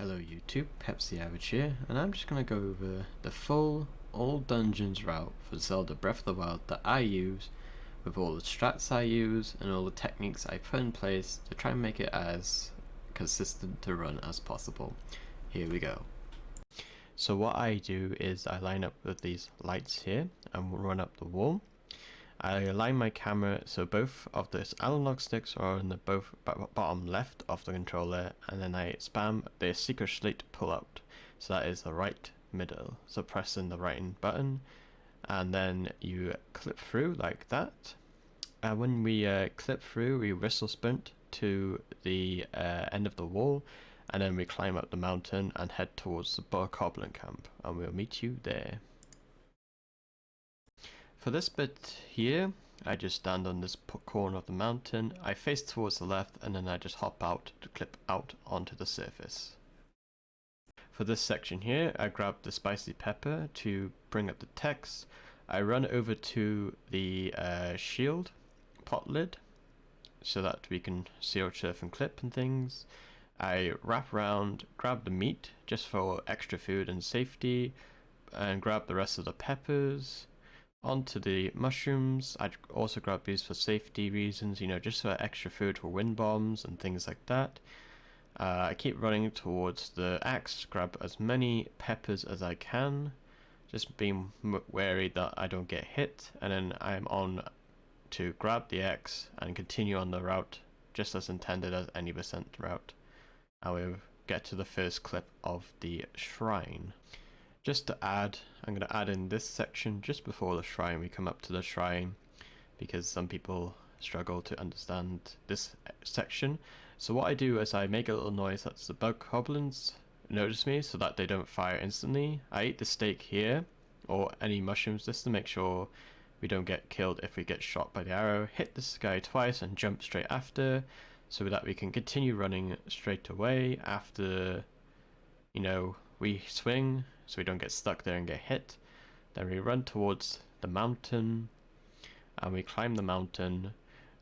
Hello YouTube, Pepsi Average here, and I'm just going to go over the full all dungeons route for Zelda Breath of the Wild that I use, with all the strats I use and all the techniques I put in place to try and make it as consistent to run as possible. Here we go. So what I do is I line up with these lights here and run up the wall. I align my camera so both of the analog sticks are on the bottom left of the controller, and then I spam the secret slate pull out, so that is the right middle. So pressing the right button and then you clip through like that. And when we clip through, we whistle sprint to the end of the wall, and then we climb up the mountain and head towards the Bokoblin camp, and we'll meet you there. For this bit here, I just stand on this corner of the mountain, I face towards the left, and then I just hop out to clip out onto the surface. For this section here, I grab the spicy pepper to bring up the text. I run over to the shield pot lid so that we can seal surf and clip and things. I wrap around, grab the meat just for extra food and safety, and grab the rest of the peppers. Onto the mushrooms. I also grab these for safety reasons, just for extra food for wind bombs and things like that. I keep running towards the axe, grab as many peppers as I can, just being wary that I don't get hit, and then I'm on to grab the axe and continue on the route just as intended as any percent route. I will get to the first clip of the shrine. Just to add, I'm going to add in this section just before the shrine. We come up to the shrine because some people struggle to understand this section. So what I do is I make a little noise that the Bokoblins notice me so that they don't fire instantly. I eat the steak here, or any mushrooms, just to make sure we don't get killed if we get shot by the arrow. Hit this guy twice and jump straight after, so that we can continue running straight away after, we swing, so we don't get stuck there and get hit. Then we run towards the mountain and we climb the mountain.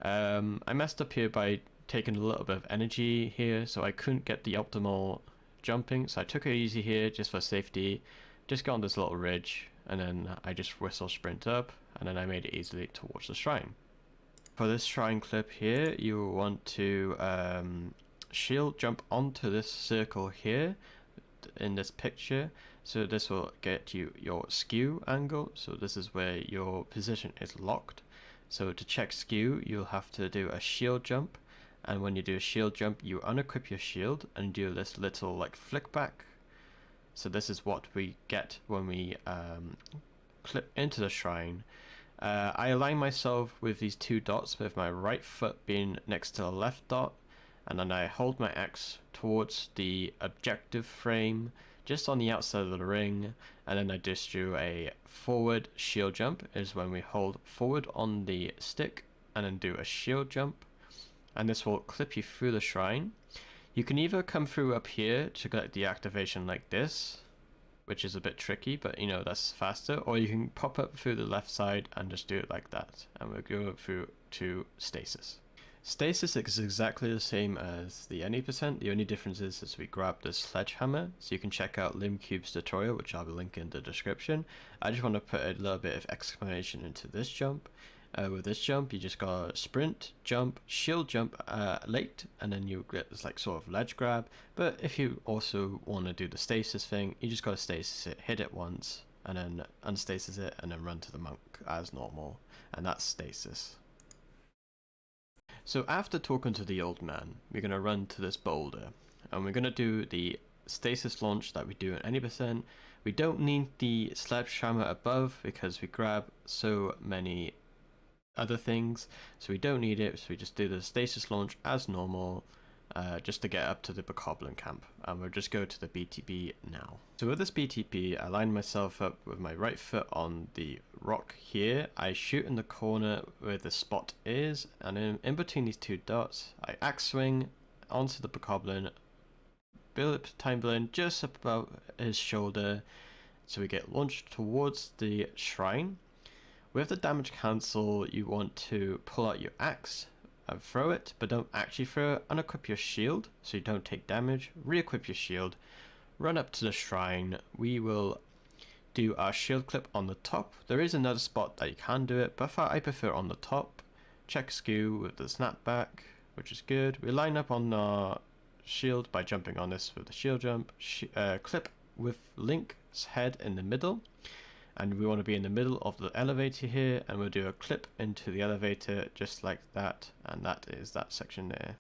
I messed up here by taking a little bit of energy here, so I couldn't get the optimal jumping, so I took it easy here just for safety. Just got on this little ridge, and then I just whistle sprint up, and then I made it easily towards the shrine. For this shrine clip here, you will want to shield jump onto this circle here in this picture, so this will get you your skew angle. So this is where your position is locked. So to check skew, you'll have to do a shield jump, and when you do a shield jump, you unequip your shield and do this little like flick back. So this is what we get when we clip into the shrine. I align myself with these two dots, with my right foot being next to the left dot, and then I hold my axe towards the objective frame just on the outside of the ring, and then I just do a forward shield jump, is when we hold forward on the stick and then do a shield jump, and this will clip you through the shrine. You can either come through up here to get the activation like this, which is a bit tricky, but that's faster, or you can pop up through the left side and just do it like that, and we'll go through to stasis. Stasis is exactly the same as the any percent. The only difference is we grab the sledgehammer, so you can check out Limcube's tutorial, which I'll be linking in the description. I just want to put a little bit of explanation into this jump. With this jump, you just gotta sprint, jump, shield jump late, and then you get this like sort of ledge grab. But if you also want to do the stasis thing, you just gotta stasis it, hit it once, and then unstasis it, and then run to the monk as normal, and that's stasis. So after talking to the old man, we're going to run to this boulder, and we're going to do the stasis launch that we do in any percent. We don't need the sledgehammer above because we grab so many other things, so we don't need it, so we just do the stasis launch as normal, just to get up to the Bokoblin camp, and we'll just go to the BTB now. So with this BTB, I line myself up with my right foot on the rock here. I shoot in the corner where the spot is, and in between these two dots, I axe swing onto the Bokoblin, build time balloon just above his shoulder, so we get launched towards the shrine. With the damage cancel, you want to pull out your axe and throw it, but don't actually throw it. Unequip your shield so you don't take damage. Re-equip your shield. Run up to the shrine. We will do our shield clip on the top. There is another spot that you can do it, but I prefer on the top. Check skew with the snapback, which is good. We line up on our shield by jumping on this with the shield jump. Clip with Link's head in the middle, and we want to be in the middle of the elevator here, and we'll do a clip into the elevator just like that, and that is that section there.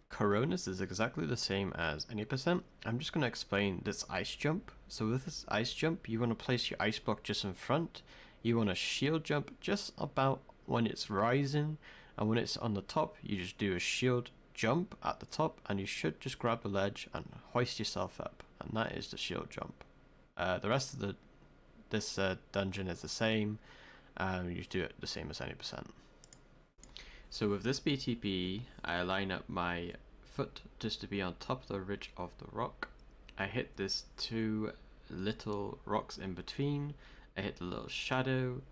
Coronas is exactly the same as any percent. I'm just going to explain this ice jump. So with this ice jump, you want to place your ice block just in front. You want to shield jump just about when it's rising, and when it's on the top, you just do a shield jump at the top, and you should just grab the ledge and hoist yourself up, and that is the shield jump. The rest of this dungeon is the same. You do it the same as any percent. So with this BTB, I line up my foot just to be on top of the ridge of the rock. I hit this two little rocks in between. I hit the little shadow.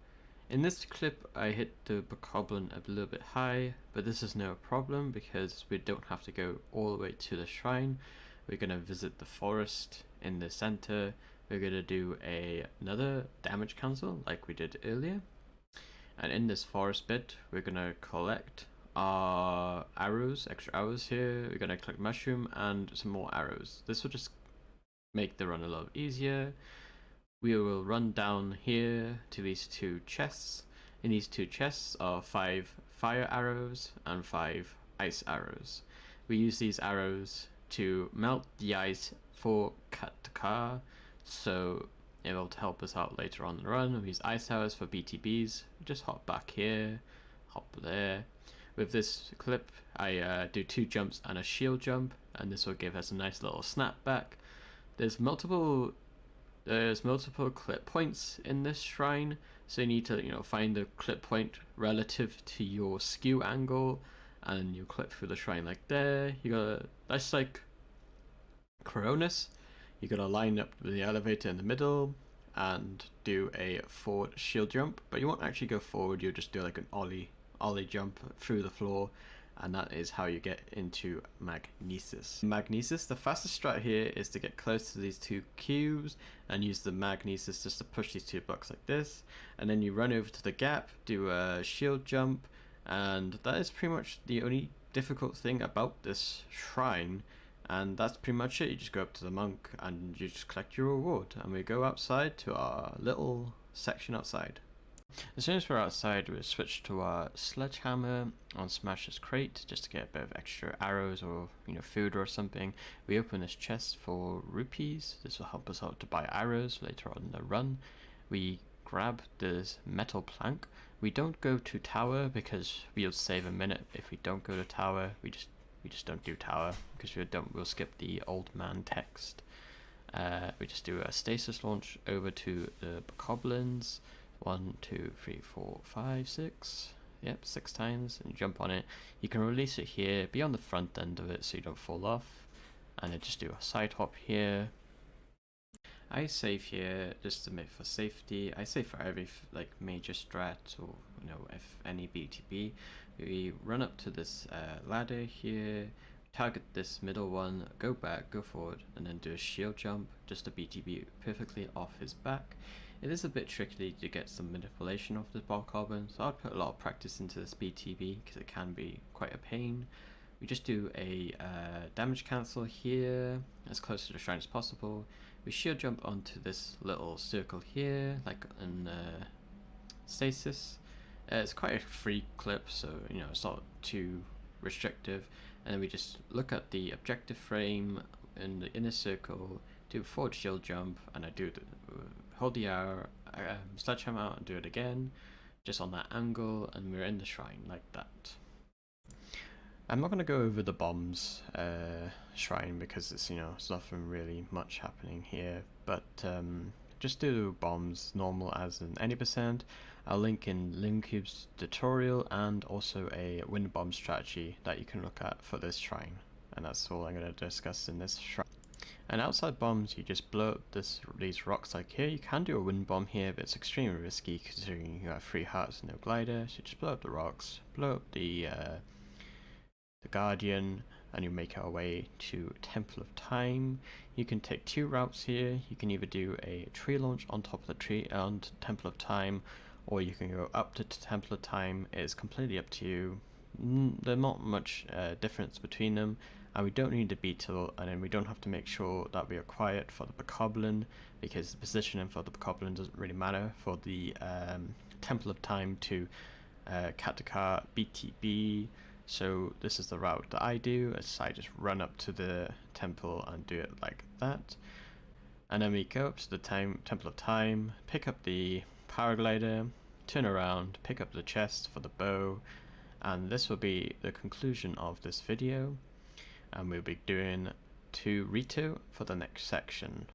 In this clip, I hit the bokoblin a little bit high, but this is no problem because we don't have to go all the way to the shrine. We're going to visit the forest in the center. We're going to do another damage cancel like we did earlier. And in this forest bit, we're going to collect our arrows, extra arrows here. We're going to collect mushroom and some more arrows. This will just make the run a little easier. We will run down here to these two chests. In these two chests are 5 fire arrows and 5 ice arrows. We use these arrows to melt the ice for cut the car, so it will help us out later on in the run. We use ice arrows for BTBs. Just hop back here, hop there. With this clip, I do 2 jumps and a shield jump, and this will give us a nice little snap back. There's multiple clip points in this shrine, so you need to find the clip point relative to your skew angle, and you clip through the shrine like there. That's like Coronas. You gotta line up the elevator in the middle and do a forward shield jump, but you won't actually go forward, you'll just do like an ollie jump through the floor, and that is how you get into Magnesis. Magnesis, the fastest strat here is to get close to these 2 cubes and use the Magnesis just to push these 2 blocks like this, and then you run over to the gap, do a shield jump, and that is pretty much the only difficult thing about this shrine. And that's pretty much it. You just go up to the monk and you just collect your reward, and we go outside to our little section outside. As soon as we're outside, we switch to our sledgehammer on Smash's crate just to get a bit of extra arrows or food or something. We open this chest for rupees. This will help us out to buy arrows later on in the run. We grab this metal plank. We don't go to tower because we'll save a minute if we don't go to tower. We just don't do tower because we'll skip the old man text. We just do a stasis launch over to the bokoblins. 1, 2, 3, 4, 5, 6. Yep, 6 times, and you jump on it. You can release it here, be on the front end of it so you don't fall off, and then just do a side hop here. I save here just to make for safety. I save for every major strat or if any BTB. We run up to this ladder here, target this middle one, go back, go forward, and then do a shield jump just to BTB perfectly off his back. It is a bit tricky to get some manipulation of the bokoblin, so I'd put a lot of practice into this BTB because it can be quite a pain. We just do a damage cancel here, as close to the shrine as possible. We shield jump onto this little circle here, like in stasis. It's quite a free clip, so it's not too restrictive. And then we just look at the objective frame in the inner circle, do a forward shield jump, and I do hold the arrow, sledgehammer out and do it again, just on that angle, and we're in the shrine like that. I'm not going to go over the bombs shrine because it's it's nothing really much happening here, but just do bombs normal as in any percent. I'll link in Lincube's tutorial and also a wind bomb strategy that you can look at for this shrine, and that's all I'm going to discuss in this shrine. And outside bombs, you just blow up these rocks like here. You can do a wind bomb here, but it's extremely risky considering you have 3 hearts and no glider. So you just blow up the rocks, blow up the the Guardian, and you make our way to Temple of Time. You can take two routes here. You can either do a tree launch on top of the tree and Temple of Time, or you can go up to Temple of Time. It's completely up to you. There's not much difference between them, and we don't need a beetle, and then we don't have to make sure that we are quiet for the bokoblin, because the positioning for the bokoblin doesn't really matter. For the Temple of Time to Katakar BTB, so this is the route that I do, as I just run up to the temple and do it like that. And then we go up to the Temple of Time, pick up the paraglider, turn around, pick up the chest for the bow, and this will be the conclusion of this video, and we'll be doing to Rito for the next section.